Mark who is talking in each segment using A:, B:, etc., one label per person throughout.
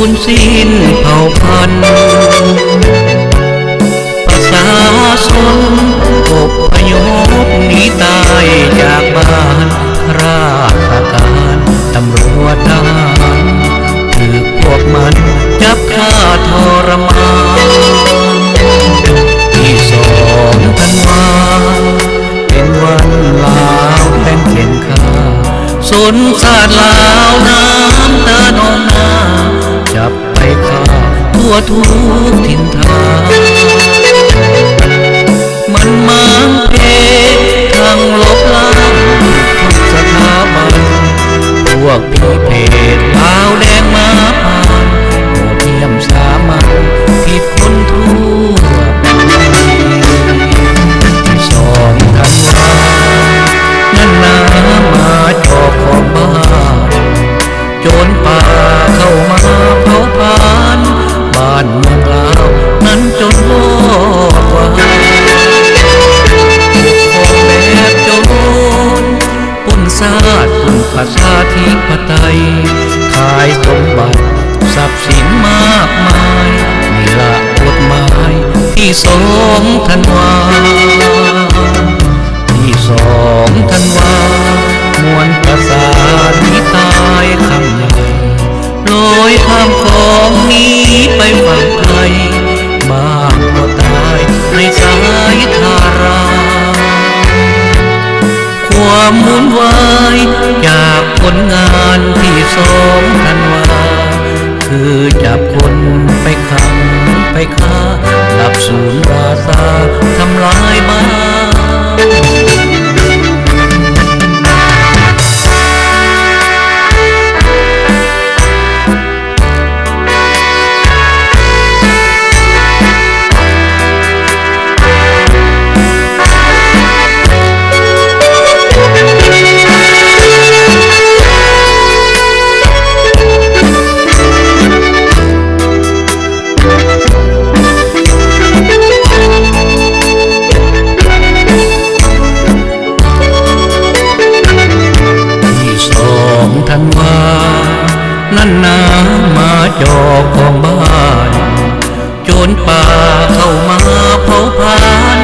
A: ญสิ้นเผ่าพันธุ์ประชาชนอพยพหนีตายจากบ้านราชการตำรวจทหารถูกพวกมันจับฆ่าทรมานที่2 ธันวาเป็นวันลาวแผ่นเขียนข้าสนศาสตร์ลาวน้ำตานองนาจับไปฆ่าทั่วทุกถิ่นฐานมันมังเพทางลบล้างทุกสถาบันพวกพี่เพศลาวแดงมาผ่านโหดเหี้ยมสามัญผิดคนทั่วไปที่2 ธันวานั่นนามาจอกของบ้านโจรป่าเข้ามาเผาผลาญบ้านเมืองลาวนั้นจนวอดวายแบบโจรปุ้นชาติปุ้นประชาธิปไตยขายสมบัติทรัพย์สินมากมายนี่ละกฎหมายที่2 ธันวาที่2 ธันวามวลประสาทนี้ตายคำใหญ่ลอยข้ามของนี้ไปฝั่งไกลบ้างก็ตายในสายทาราความวุ่นวายจากผลงานที่2 ธันวาคือจับคนไปขังไปฆ่าดับศูนย์ราษาทำลายบ้านธันวานั่นนามาจอกของบ้านโจรป่าเข้ามาเผาผลาญ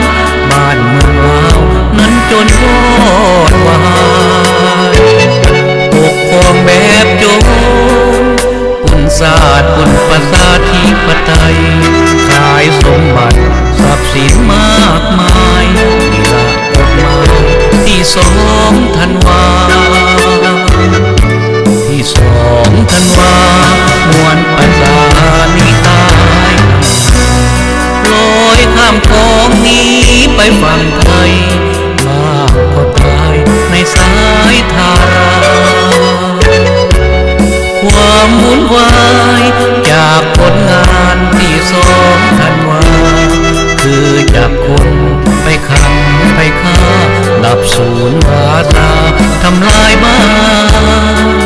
A: บ้านเมืองลาวนั้นจนวอดวายปกครองแบบโจรปุ้นชาติปุ้นประชาธิปไตยขายสมบัติทรัพย์สินมากมายนี่ละกฎหมายที่2 ธันวาที่2 ธันวามวลประชานี้ตายลอยข้ามของนี้ไปฝั่งไทยมากก็ตายในสายทาราความวุ่นวายจากผลงานที่2 ธันวาคือจับคนไปขังไปฆ่าดับศูนย์ราษาทำลายบ้าน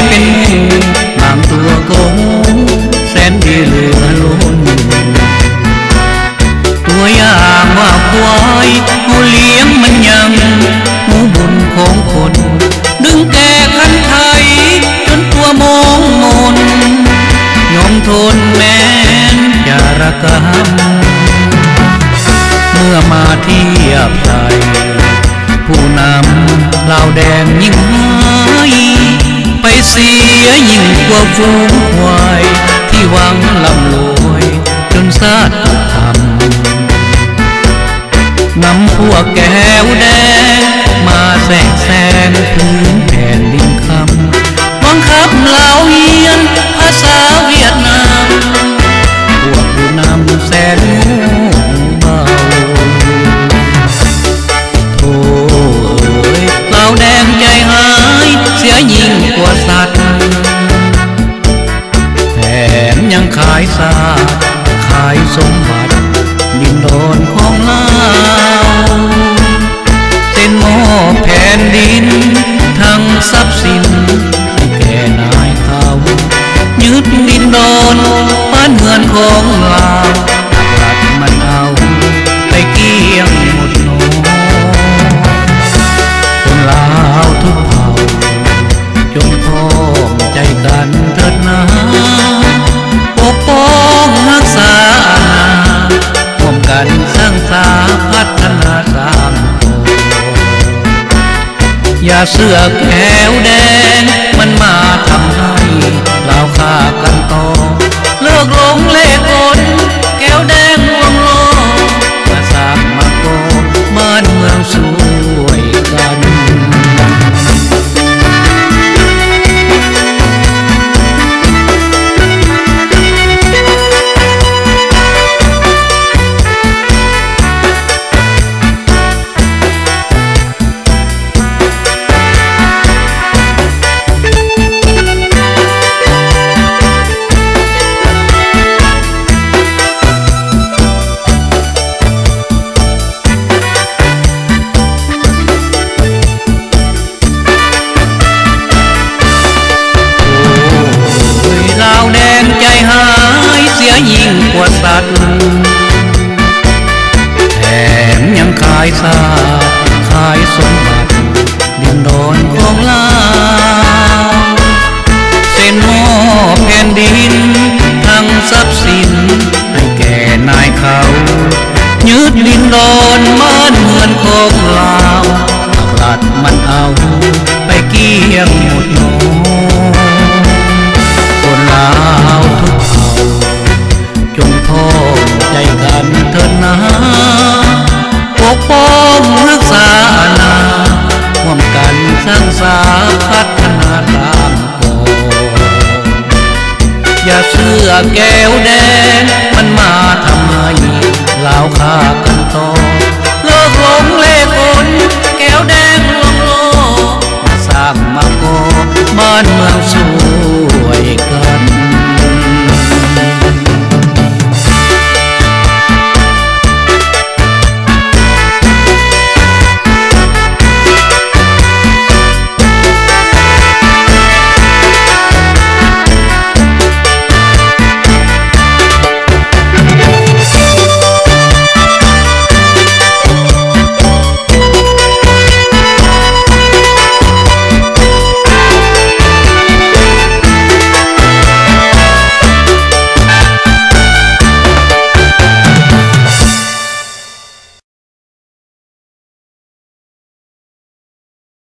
A: เป็นบางตัวโกงแสนดีเหลือล้นตัวอย่างว่าควายผู้เลี้ยงมันยังหูบุญของคนดึงแก่คันไทยจนตัวมองมนยอมทนแม้นจารกรรมเมื่อมาเทียบใจ ผู้นำลาวแดงยิ่งหายไปเสียยิ่งกว่าฝูงควายที่หวังลำรวยจนซาดทำนำพวกแก้วแดงมาแทรกแซงพื้นแผ่นดินคำบังคับลาวเฮียนภาษาเวียดนามพวกผู้นำแสนเบาโธ่ลาวแดงใจหายเสียยิ่งกว่าสัตว์แถมยังขายซาขายสมบัติดินโดนของลาวเส้นหม้อแผ่นดินทั้งทรัพย์สินให้แก่นายเขายึดดินโดนบ้านเมืองของลาวหลักมันเอาไปเกี้ยงหมดโนคนลาวทุกเผ่าจงพร้อมใจกันเถิดนะปกป้องรักษาอาณาร่วมกันสร้างสาพัฒนาสร้างโตอย่าเสือแก้วแดงมันมาทำให้เราฆ่ากันต่อเลิกหลงเล่กลแก้วแดงลวงโลมาสร้างมาโกบ้านเมืองสวยกันยิ่งกว่าสัตว์แถมยังขายซาขายสมบัติดินโดนของลาวเส้นหม้อแผ่นดินทั้งทรัพย์สินให้แก่นายเขายึดดินโดนบ้านเมืองของลาวหลักมันเอาไปเกี้ยงหมดโนคนลาวทุกเผ่าจงพร้อมใจกันเถิดนะปกป้องรักษาอาณาร่วมกันสร้างสาพัฒนาตามก่อนอย่าเชื่อแก้ว